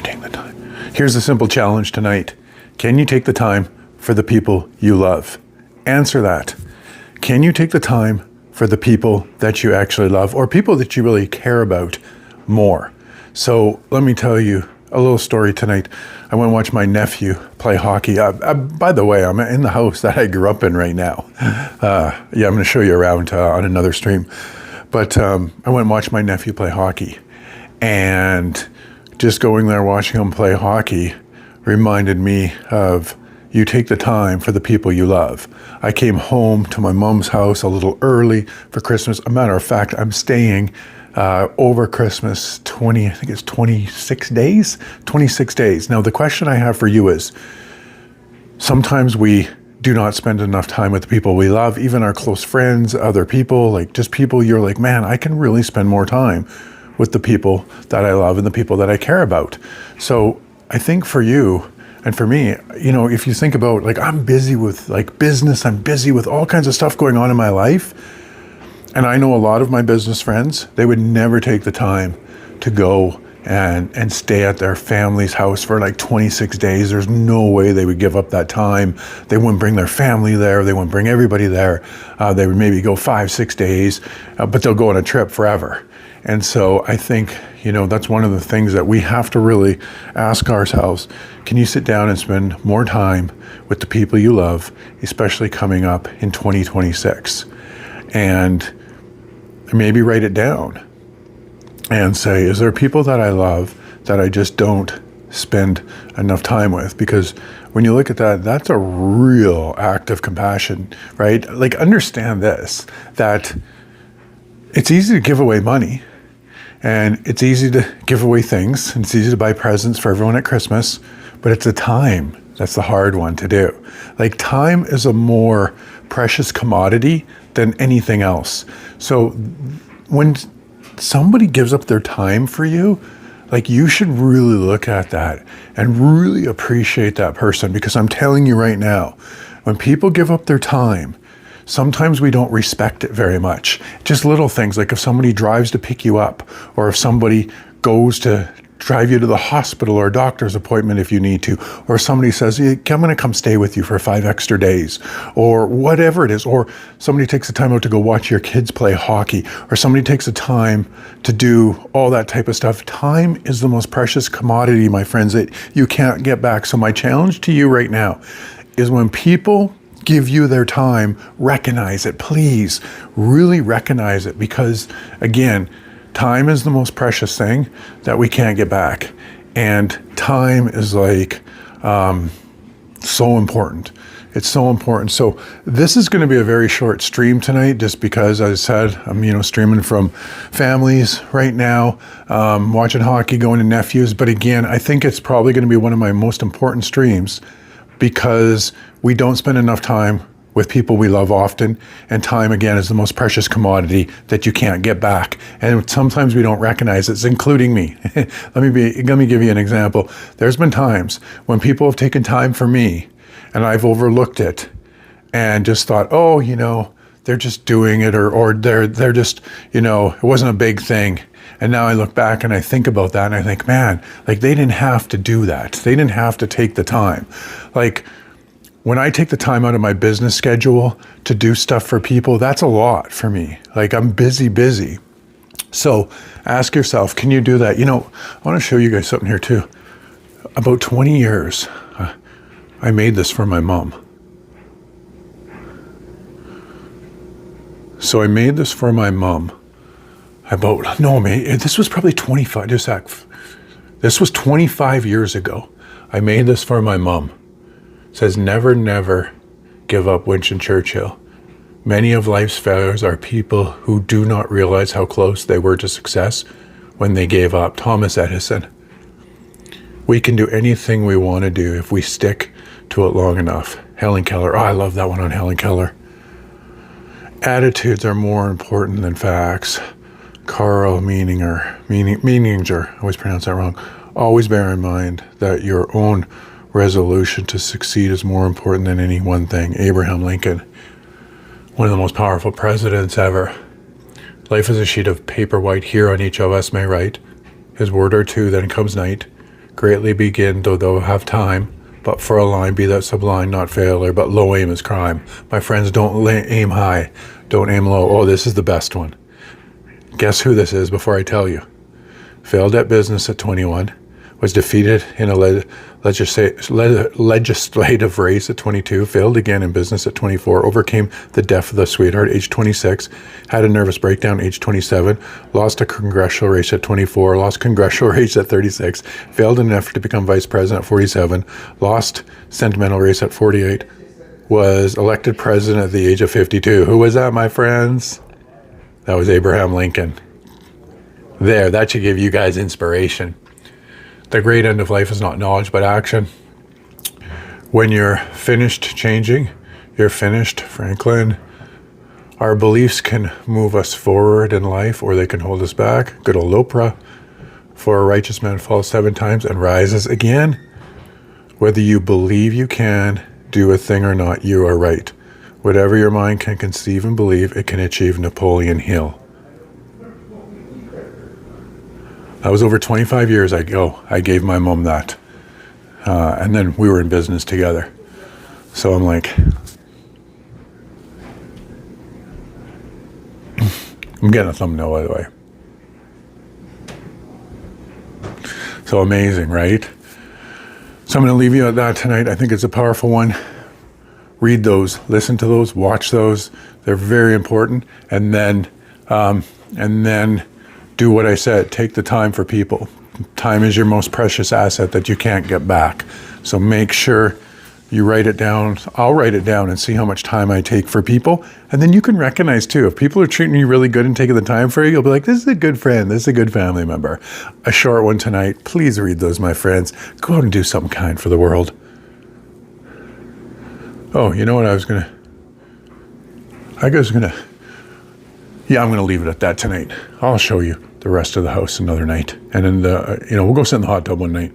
take the time? Here's a simple challenge tonight. Can you take the time for the people you love? Answer that. Can you take the time for the people that you actually love, or people that you really care about more? So let me tell you a little story tonight. I went and watched my nephew play hockey. By the way, I'm in the house that I grew up in right now. I'm going to show you around on another stream. But I went and watched my nephew play hockey. And just going there watching him play hockey reminded me of, you take the time for the people you love. I came home to my mom's house a little early for Christmas. A matter of fact, I'm staying over Christmas 26 days? 26 days. Now, the question I have for you is, sometimes we do not spend enough time with the people we love, even our close friends, other people, like just people you're like, man, I can really spend more time with the people that I love and the people that I care about. So I think for you and for me, if you think about, like, I'm busy with like business, I'm busy with all kinds of stuff going on in my life. And I know a lot of my business friends, they would never take the time to go and stay at their family's house for like 26 days. There's no way they would give up that time. They wouldn't bring their family there. They wouldn't bring everybody there. They would maybe go 5-6 days, but they'll go on a trip forever. And so I think, that's one of the things that we have to really ask ourselves. Can you sit down and spend more time with the people you love, especially coming up in 2026? And maybe write it down and say, is there people that I love that I just don't spend enough time with? Because when you look at that, that's a real act of compassion, right? Like, understand this, that it's easy to give away money, and it's easy to give away things, and it's easy to buy presents for everyone at Christmas, but it's the time that's the hard one to do. Like, time is a more precious commodity than anything else. So when somebody gives up their time for you, like, you should really look at that and really appreciate that person, because I'm telling you right now, when people give up their time, sometimes we don't respect it very much. Just little things, like if somebody drives to pick you up, or if somebody goes to drive you to the hospital or a doctor's appointment if you need to, or somebody says, I'm going to come stay with you for 5 extra days, or whatever it is, or somebody takes the time out to go watch your kids play hockey, or somebody takes the time to do all that type of stuff. Time is the most precious commodity, my friends, that you can't get back. So my challenge to you right now is, when people give you their time, recognize it. Please, really recognize it, because again, time is the most precious thing that we can't get back. And time is like so important. It's so important. So this is going to be a very short stream tonight, just because, as I said, I'm streaming from families right now, watching hockey, going to nephews. But again, I think it's probably going to be one of my most important streams, because we don't spend enough time with people we love often, and time, again, is the most precious commodity that you can't get back. And sometimes we don't recognize it, including me. Let me give you an example. There's been times when people have taken time for me, and I've overlooked it and just thought, they're just doing it, or they're just, it wasn't a big thing. And now I look back and I think about that, and I think, man, like, they didn't have to do that. They didn't have to take the time. Like, when I take the time out of my business schedule to do stuff for people, that's a lot for me. Like, I'm busy. So ask yourself, can you do that? I want to show you guys something here too. About 20 years, I made this for my mom. So I made this for my mom. This was probably 25, this was 25 years ago. I made this for my mom. It says, never, never give up, Winston Churchill. Many of life's failures are people who do not realize how close they were to success when they gave up. Thomas Edison. We can do anything we want to do if we stick to it long enough. Helen Keller. Oh, I love that one on Helen Keller. Attitudes are more important than facts. Carl Meninger, I always pronounce that wrong. Always bear in mind that your own resolution to succeed is more important than any one thing. Abraham Lincoln, one of the most powerful presidents ever. Life is a sheet of paper white, here on each of us may write his word or two, then comes night. Greatly begin, though thou have time. But for a line, be that sublime, not failure, but low aim is crime. My friends, don't aim high, don't aim low. Oh, this is the best one. Guess who this is before I tell you. Failed at business at 21, was defeated in a legislative race at 22, failed again in business at 24, overcame the death of the sweetheart age 26, had a nervous breakdown age 27, lost a congressional race at 24, lost congressional race at 36, failed in an effort to become vice president at 47, lost sentimental race at 48, was elected president at the age of 52. Who was that, my friends? That was Abraham Lincoln. There, that should give you guys inspiration. The great end of life is not knowledge, but action. When you're finished changing, you're finished, Franklin. Our beliefs can move us forward in life, or they can hold us back. Good old Oprah. For a righteous man falls 7 times and rises again. Whether you believe you can do a thing or not, you are right. Whatever your mind can conceive and believe, it can achieve. Napoleon Hill. That was over 25 years ago. I gave my mom that. And then we were in business together. So I'm like, I'm getting a thumbnail, by the way. So amazing, right? So I'm going to leave you at that tonight. I think it's a powerful one. Read those, listen to those, watch those. They're very important. And then do what I said. Take the time for people. Time is your most precious asset that you can't get back. So make sure you write it down. I'll write it down and see how much time I take for people. And then you can recognize too, if people are treating you really good and taking the time for you, you'll be like, this is a good friend. This is a good family member. A short one tonight. Please read those, my friends. Go out and do something kind for the world. Oh, you know what I'm going to leave it at that tonight. I'll show you the rest of the house another night. And then we'll go sit in the hot tub one night.